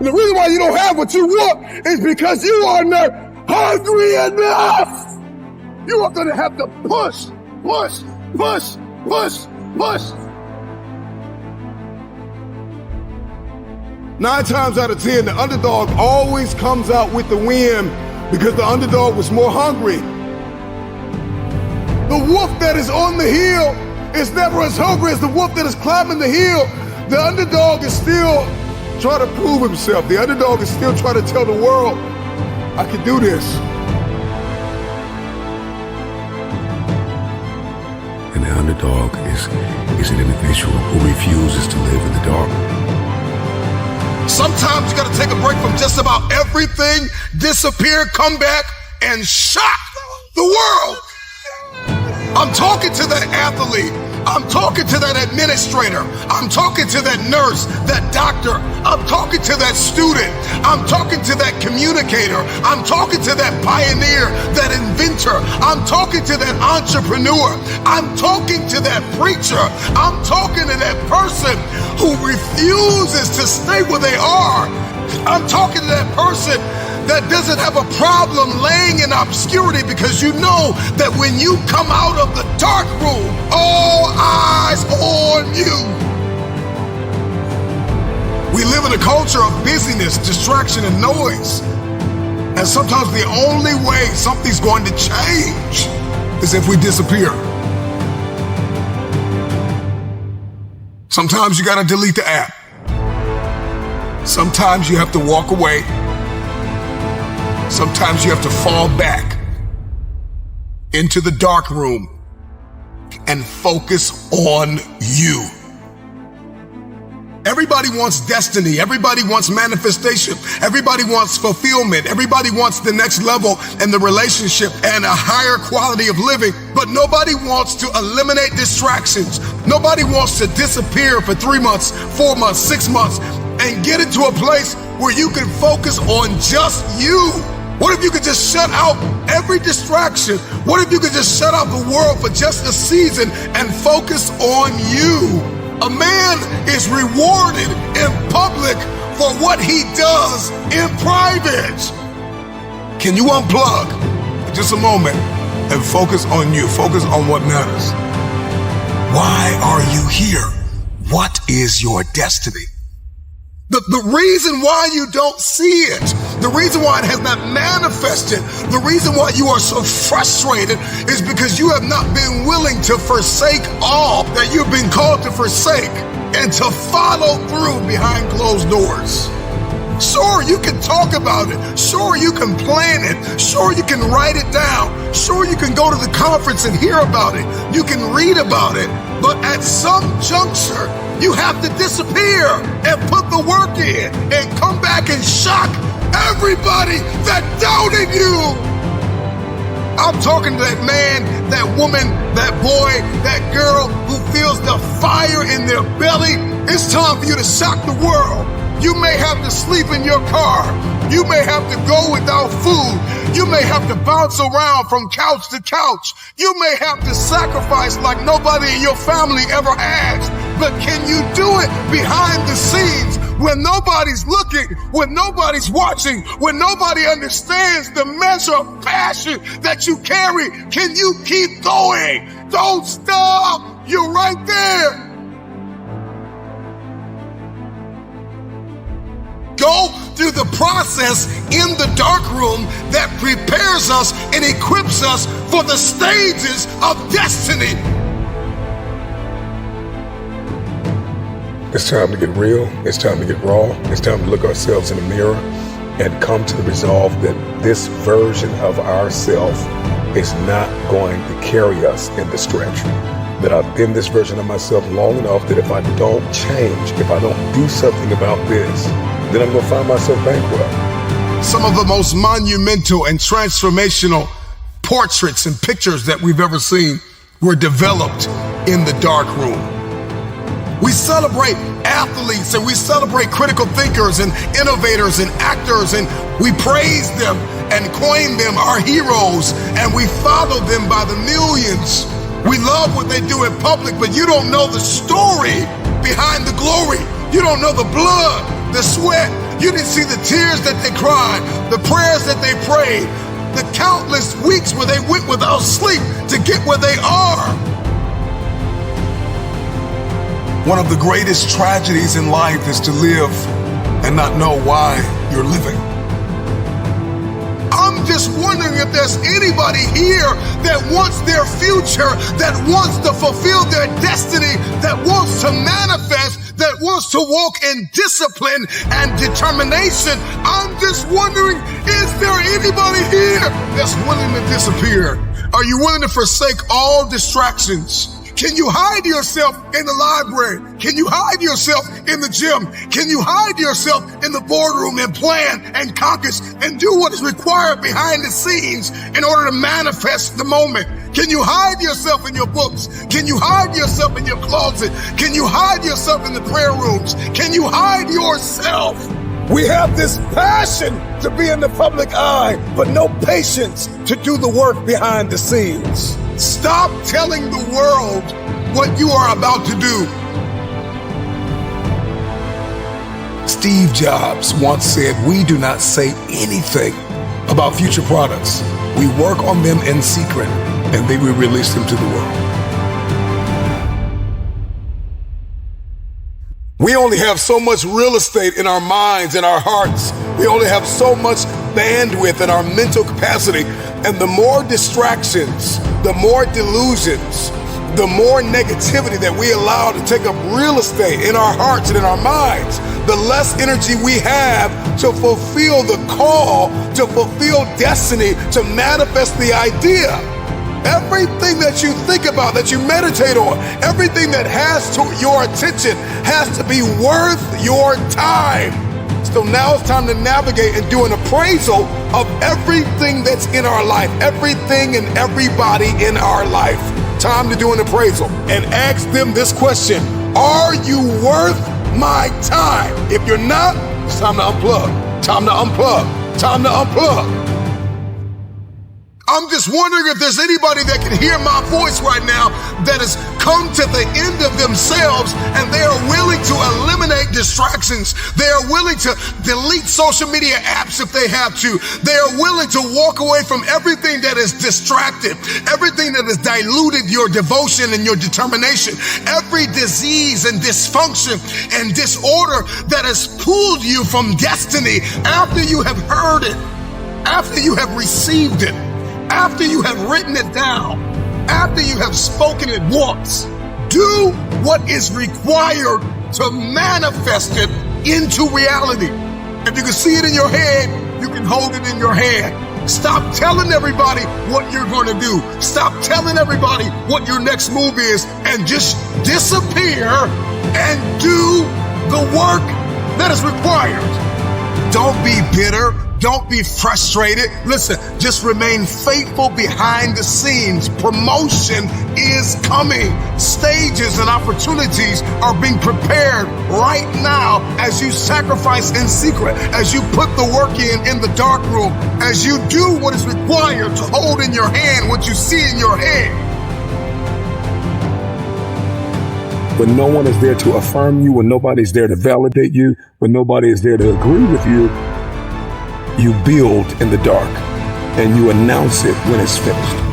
And the reason why you don't have what you want is because you are not hungry enough. You are going to have to push. 9 times out of 10, the underdog always comes out with the win because the underdog was more hungry. The wolf that is on the hill is never as hungry as the wolf that is climbing the hill. The underdog is still trying to prove himself. The underdog is still trying to tell the world, I can do this. And the underdog is an individual who refuses to live in the dark. Sometimes you gotta take a break from just about everything, disappear, come back, and shock the world. I'm talking to that athlete. I'm talking to that administrator. I'm talking to that nurse, that doctor. I'm talking to that student. I'm talking to that communicator. I'm talking to that pioneer, that inventor. I'm talking to that entrepreneur. I'm talking to that preacher. I'm talking to that person who refuses to stay where they are. I'm talking to that person that doesn't have a problem laying in obscurity, because you know that when you come out of the dark room, all eyes on you. We live in a culture of busyness, distraction, and noise. And sometimes the only way something's going to change is if we disappear. Sometimes you gotta delete the app. Sometimes you have to walk away. Sometimes you have to fall back into the dark room and focus on you. Everybody wants destiny. Everybody wants manifestation. Everybody wants fulfillment. Everybody wants the next level in the relationship and a higher quality of living. But nobody wants to eliminate distractions. Nobody wants to disappear for 3 months, 4 months, 6 months, and get into a place where you can focus on just you. What if you could just shut out every distraction? What if you could just shut out the world for just a season and focus on you? A man is rewarded in public for what he does in private. Can you unplug for just a moment and focus on you? Focus on what matters. Why are you here? What is your destiny? The reason why you don't see it, the reason why it has not manifested, the reason why you are so frustrated is because you have not been willing to forsake all that you've been called to forsake and to follow through behind closed doors. Sure, you can talk about it. Sure, you can plan it. Sure, you can write it down. Sure, you can go to the conference and hear about it. You can read about it. But at some juncture, you have to disappear and put the work in and come back and shock everybody that doubted you. I'm talking to that man, that woman, that boy, that girl who feels the fire in their belly. It's time for you to shock the world. You may have to sleep in your car. You may have to go without food. You may have to bounce around from couch to couch. You may have to sacrifice like nobody in your family ever has. But can you do it behind the scenes when nobody's looking, when nobody's watching, when nobody understands the measure of passion that you carry? Can you keep going? Don't stop. You're right there. Go through the process in the dark room that prepares us and equips us for the stages of destiny. It's time to get real. It's time to get raw. It's time to look ourselves in the mirror and come to the resolve that this version of ourselves is not going to carry us in the stretch. That I've been this version of myself long enough that if I don't change, if I don't do something about this, then I'm going to find myself bankrupt. Some of the most monumental and transformational portraits and pictures that we've ever seen were developed in the dark room. We celebrate athletes and we celebrate critical thinkers and innovators and actors, and we praise them and coin them our heroes, and we follow them by the millions. We love what they do in public, but you don't know the story behind the glory. You don't know the blood, the sweat, You didn't see the tears that they cried, the prayers that they prayed, the countless weeks where they went without sleep to get where they are. One of the greatest tragedies in life is to live and not know why you're living. I'm just wondering if there's anybody here that wants their future, that wants to fulfill their destiny, that wants to manifest, that wants to walk in discipline and determination. I'm just wondering, is there anybody here that's willing to disappear? Are you willing to forsake all distractions? Can you hide yourself in the library? Can you hide yourself in the gym? Can you hide yourself in the boardroom and plan and conquer and do what is required behind the scenes in order to manifest the moment? Can you hide yourself in your books? Can you hide yourself in your closet? Can you hide yourself in the prayer rooms? Can you hide yourself? We have this passion to be in the public eye, but no patience to do the work behind the scenes. Stop telling the world what you are about to do. Steve Jobs once said, "We do not say anything about future products. We work on them in secret, and then we release them to the world." We only have so much real estate in our minds and our hearts. We only have so much bandwidth in our mental capacity. And the more distractions, the more delusions, the more negativity that we allow to take up real estate in our hearts and in our minds, the less energy we have to fulfill the call, to fulfill destiny, to manifest the idea. Everything that you think about, that you meditate on, everything that has to your attention has to be worth your time. So now it's time to navigate and do an appraisal of everything that's in our life, everything and everybody in our life. Time to do an appraisal and ask them this question: are you worth my time? If you're not, it's time to unplug. Time to unplug. Time to unplug. I'm just wondering if there's anybody that can hear my voice right now that has come to the end of themselves and they are willing to eliminate distractions. They are willing to delete social media apps if they have to. They are willing to walk away from everything that is distracted, everything that has diluted your devotion and your determination, every disease and dysfunction and disorder that has pulled you from destiny after you have heard it, after you have received it, after you have written it down, after you have spoken it once. Do what is required to manifest it into reality. If you can see it in your head, you can hold it in your hand. Stop telling everybody what you're going to do. Stop telling everybody what your next move is, and just disappear and do the work that is required. Don't be bitter. Don't be frustrated. Listen, just remain faithful behind the scenes. Promotion is coming. Stages and opportunities are being prepared right now as you sacrifice in secret, as you put the work in the dark room, as you do what is required to hold in your hand what you see in your head. When no one is there to affirm you, when nobody's there to validate you, when nobody is there to agree with you, you build in the dark and you announce it when it's finished.